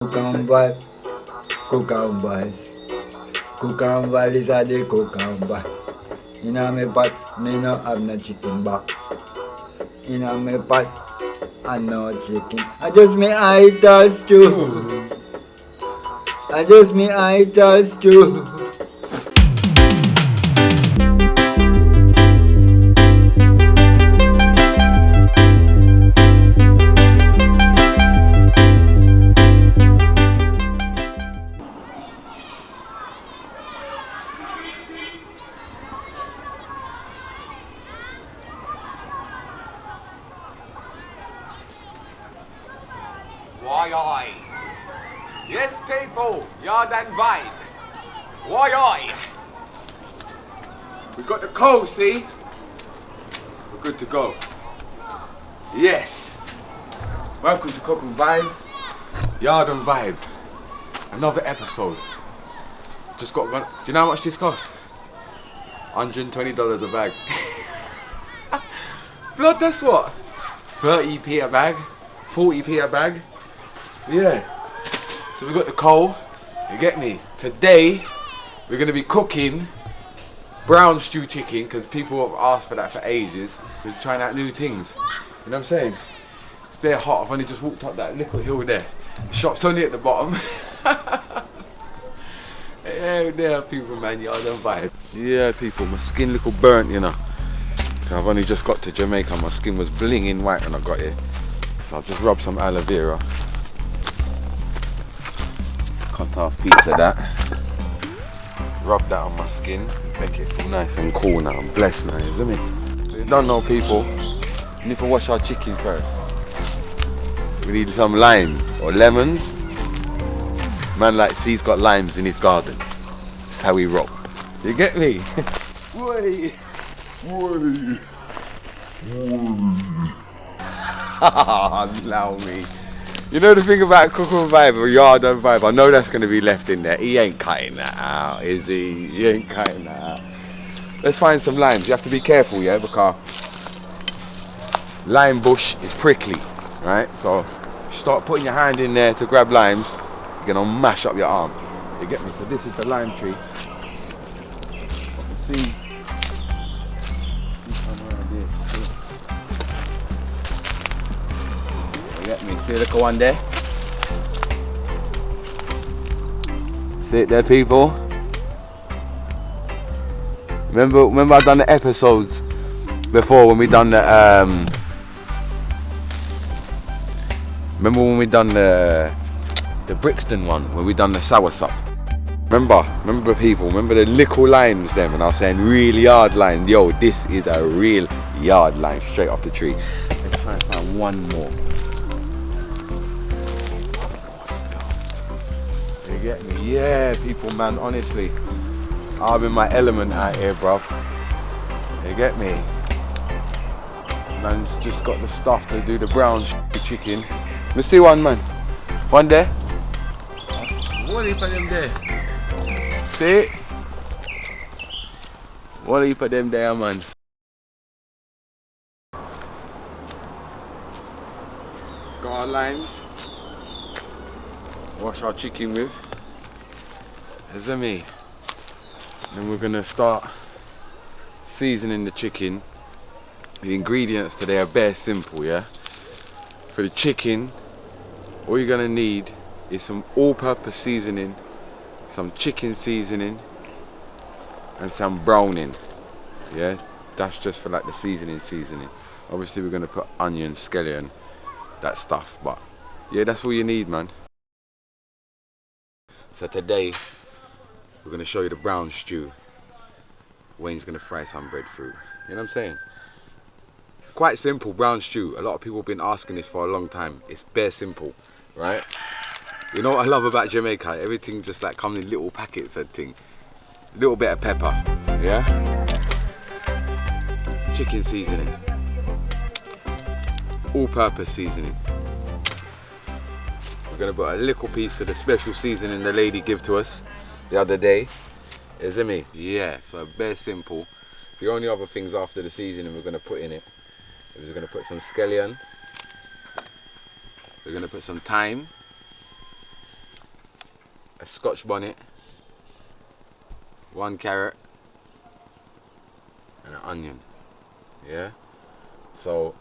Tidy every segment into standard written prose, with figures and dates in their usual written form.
Cucumber, cucumber, cucumber is a the cucumber. Inna me pot, me no have no chicken back. Inna me pot, I no chicken. I just me eye stew. I just me eye stew. Oiiiii. Yes, people, yard and vibe. Oiiiii. We got the coal, see? We're good to go. Yes. Welcome to Cook and Vibe, Yard and Vibe. Another episode. Just got one. Do you know how much this cost? $120 a bag. Blood, that's what? 30p a bag, 40p a bag. Yeah. So we got the coal. You get me? Today we're gonna be cooking brown stew chicken because people have asked for that for ages. We're trying out new things. You know what I'm saying? It's bare hot. I've only just walked up that little hill there. The shop's only at the bottom. Yeah, there people, man. Yard and vibe. Yeah, people. My skin little burnt, you know. I've only just got to Jamaica. My skin was blinging white when I got here. So I'll just rub some aloe vera. Cut off piece of that. Rub that on my skin. Make it feel nice and cool now. I'm blessed now, isn't it? So you don't know, people. We need to wash our chicken first. We need some lime or lemons. Man like C's got limes in his garden. That's how we roll. You get me? Woooi! Woooi! Woooi! Allow me. You know the thing about Cook and Vibe or Yard and Vibe, I know that's going to be left in there. He ain't cutting that out, is he? He ain't cutting that out. Let's find some limes. You have to be careful, yeah, because lime bush is prickly, right? So start putting your hand in there to grab limes, you're going to mash up your arm. You get me? So this is the lime tree. See? Get me, see the little one there? See it there, people? Remember I done the episodes before when we done the remember when we done the Brixton one, when we done the soursop? Remember people, remember the little limes them, and I was saying really hard lime. Yo, this is a real yard lime straight off the tree. Let's try and find one more. You get me? Yeah, people, man, honestly. I'm in my element out here, bruv. You get me? Man's just got the stuff to do the brown chicken. Let me see one, man. One there. What heap of them there? See it? What heap of them there, man? Got our limes. Wash our chicken with. Is that me? Then we're gonna start seasoning the chicken. The ingredients today are bare simple, yeah? For the chicken, all you're gonna need is some all-purpose seasoning, some chicken seasoning, and some browning. Yeah? That's just for like the seasoning. Obviously we're gonna put onion, scallion, that stuff, but yeah, that's all you need, man. So today, we're going to show you the brown stew. Wayne's going to fry some breadfruit. You know what I'm saying? Quite simple, brown stew. A lot of people have been asking this for a long time. It's bare simple, right? You know what I love about Jamaica? Everything just like comes in little packets and thing. Little bit of pepper, yeah? Chicken seasoning. All-purpose seasoning. We're gonna put a little piece of the special seasoning the lady gave to us the other day. Is it me? Yeah, so bare simple. The only other things after the seasoning we're gonna put in it is we're gonna put some scallion, we're gonna put some thyme, a Scotch bonnet, 1 carrot, and an onion. Yeah. So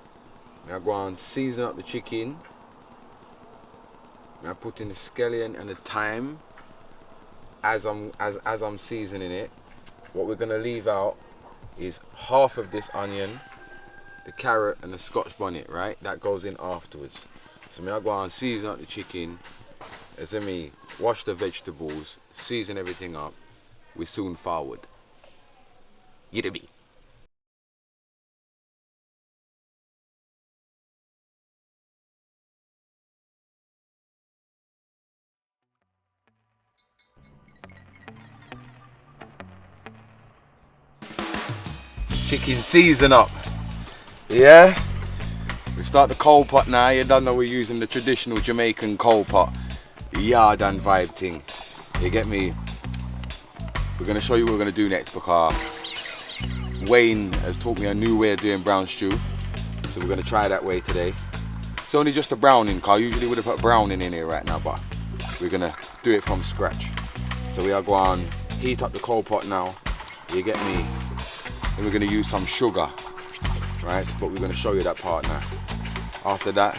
I go and season up the chicken. I put in the scallion and the thyme as I'm seasoning it. What we're gonna leave out is half of this onion, the carrot, and the Scotch bonnet. Right, that goes in afterwards. So I go and season up the chicken. As in me, wash the vegetables, season everything up. We soon forward. You to me. Chicken season up. Yeah? We start the coal pot now. You don't know we're using the traditional Jamaican coal pot. Yard and vibe thing. You get me? We're going to show you what we're going to do next because Wayne has taught me a new way of doing brown stew. So we're going to try that way today. It's only just a browning because I usually would have put browning in here right now, but we're going to do it from scratch. So we are going to heat up the coal pot now. You get me? And we're going to use some sugar, right? But we're going to show you that part now. After that,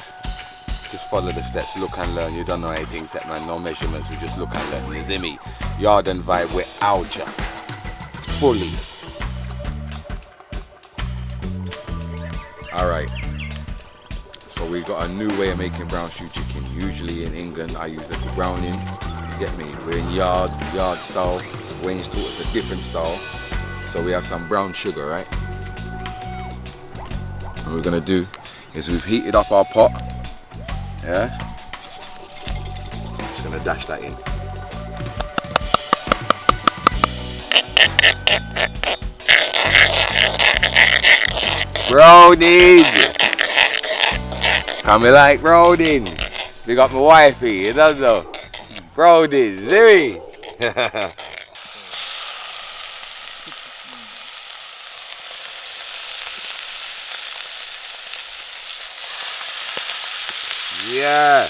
just follow the steps, look and learn. You don't know anything except man, no measurements. We just look and learn. You see me? Yard and vibe, we're out ya. Fully. Alright. So we got a new way of making brown stew chicken. Usually in England, I use little browning. You get me? We're in yard style. Wayne's taught us a different style. So we have some brown sugar, right? And what we're gonna do is we've heated up our pot. Yeah? Just gonna dash that in. Browning! Coming like browning. They got my wifey, you don't know. Browning, see me? Yeah. It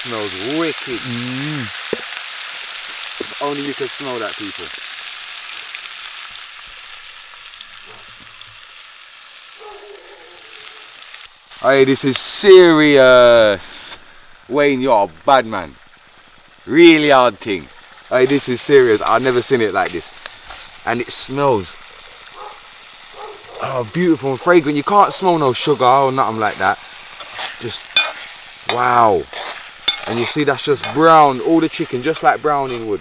smells wicked. If only you could smell that, people. Hey, this is serious. Wayne, you're a bad man. Really hard thing. Hey, this is serious. I've never seen it like this. And it smells beautiful and fragrant. You can't smell no sugar or nothing like that. Just wow. And you see that's just brown, all the chicken just like browning would,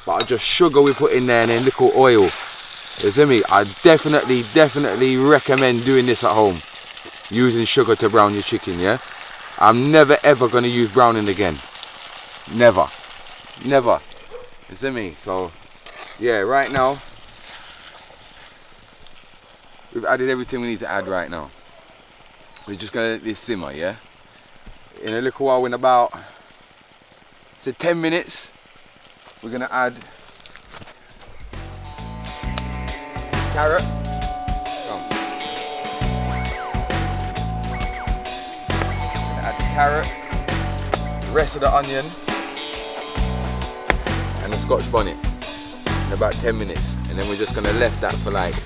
but just sugar we put in there and then little oil. You see me? I definitely recommend doing this at home, using sugar to brown your chicken. Yeah, I'm never ever gonna use browning again, never. You see me? So yeah, right now we've added everything we need to add right now. We're just gonna let this simmer, yeah? In a little while, in about, say 10 minutes, we're gonna add carrot. Add the carrot, the rest of the onion, and the Scotch bonnet in about 10 minutes. And then we're just gonna left that for like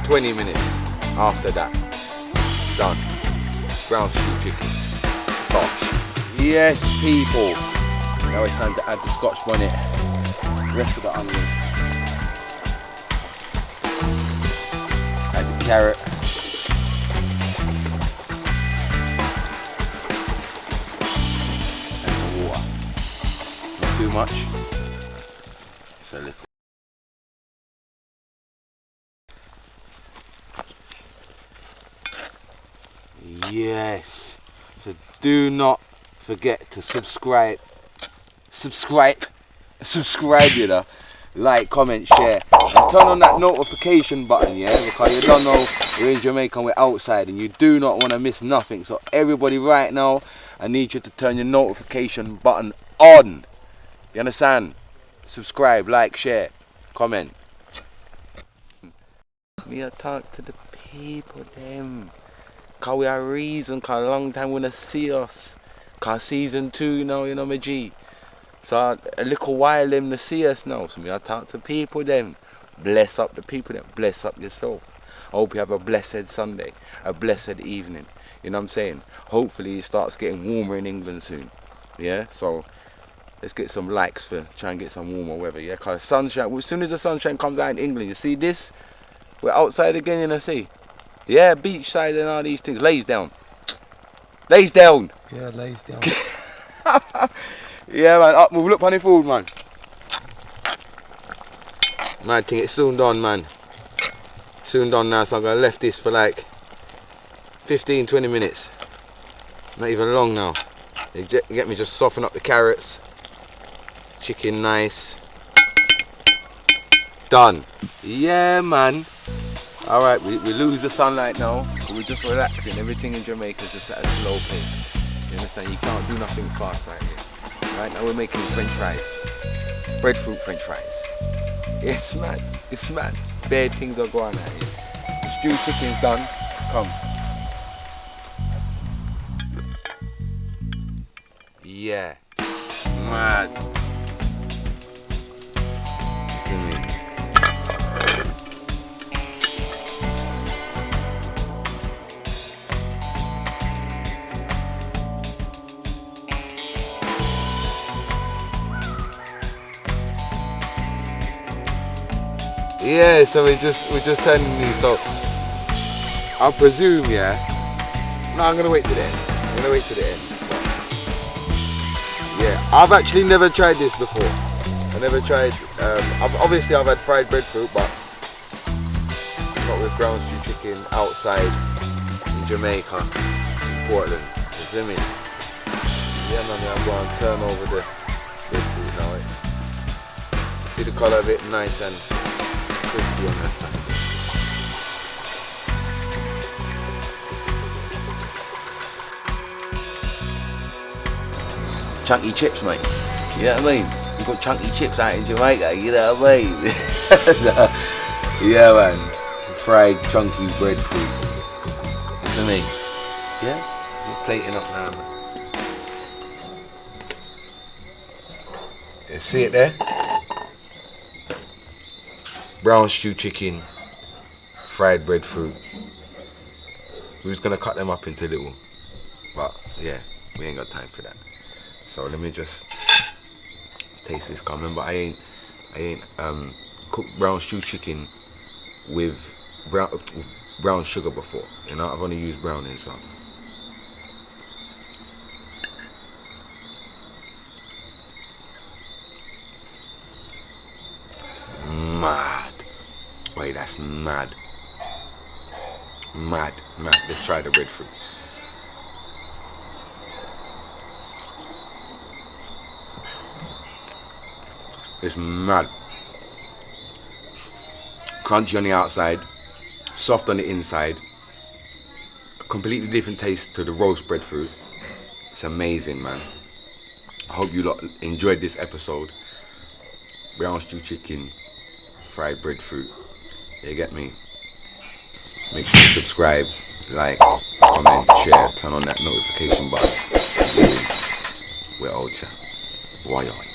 20 minutes after that. Done. Brown stew chicken. Gosh. Yes, people. Now it's time to add the Scotch bonnet, rest of the onion, add the carrot, and some water. Not too much, just a little. Yes, so do not forget to subscribe, you know, like, comment, share, and turn on that notification button, yeah, because you don't know we're in Jamaica and we're outside and you do not want to miss nothing. So everybody right now, I need you to turn your notification button on, you understand? Subscribe, like, share, comment. Me a talk to the people them. Cause we are reason, cause a long time wanna see us. Cause season 2, you know my G. So a little while them to see us now. So me I talk to people then. Bless up the people then. Bless up yourself. I hope you have a blessed Sunday. A blessed evening. You know what I'm saying? Hopefully it starts getting warmer in England soon. Yeah? So let's get some likes for try and get some warmer weather. Yeah? Cause sunshine, as soon as the sunshine comes out in England, you see this? We're outside again, you know, see? Yeah, beachside and all these things. Lays down. Lays down. Yeah, lays down. Yeah, man, up, move, look on the food, man. Man, think it's soon done, man. Soon done now, so I'm gonna left this for like 15-20 minutes. Not even long now. You get me just soften up the carrots. Chicken nice. Done. Yeah, man. Alright, we lose the sunlight now. We're just relaxing. Everything in Jamaica is just at a slow pace. You understand? You can't do nothing fast right here. Right now we're making French fries. Breadfruit French fries. It's mad. It's mad. Bad things are going on out here. The stewed chicken's done. Come. Yeah. Mad. Look at me. Yeah, so we're just turning these. So I presume, yeah. No, I'm gonna wait to the end. I'm gonna wait to the end. Yeah, I've actually never tried this before. I never tried. Obviously I've had fried breadfruit, but not with ground stew chicken outside in Jamaica, in Portland. You feel me? Yeah, man, I'm going to turn over the breadfruit now. See the colour of it, nice and crispy on that side. Chunky chips, mate. You know what I mean? We've got chunky chips out in Jamaica, you know what I mean? Yeah, man. Fried chunky breadfruit. You know what I mean? Yeah? Just plating up now, man. Yeah, see it there? Brown stew chicken, fried breadfruit. We're just gonna cut them up into little, but yeah, we ain't got time for that. So let me just taste this. Cause remember, I ain't cooked brown stew chicken with brown sugar before. You know, I've only used browning, so. That's mad. Wait, that's mad. Mad. Let's try the breadfruit. It's mad. Crunchy on the outside, soft on the inside. A completely different taste to the roast breadfruit. It's amazing, man. I hope you lot enjoyed this episode. Brown stew chicken, fried breadfruit. You get me? Make sure you subscribe, like, comment, share, turn on that notification button. We're out here. Woooi.